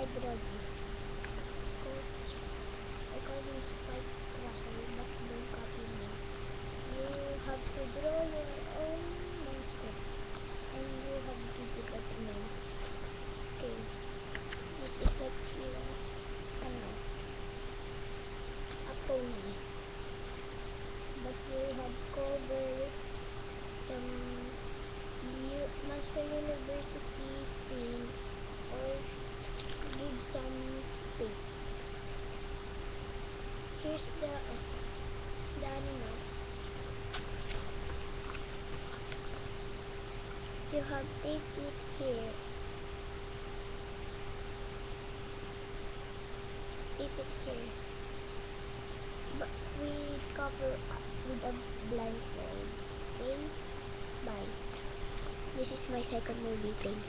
I draw this. Coach, according to Spike Russell, but don't copy me. You have to draw your own monster, and you have to give it a name. Okay, this is like your, a pony. But you have covered some Monster University theme or give some thing. Here's the animal. You have take it here. Take it here. But we cover up with a blindfold. Okay? Bye. This is my second movie. Thanks.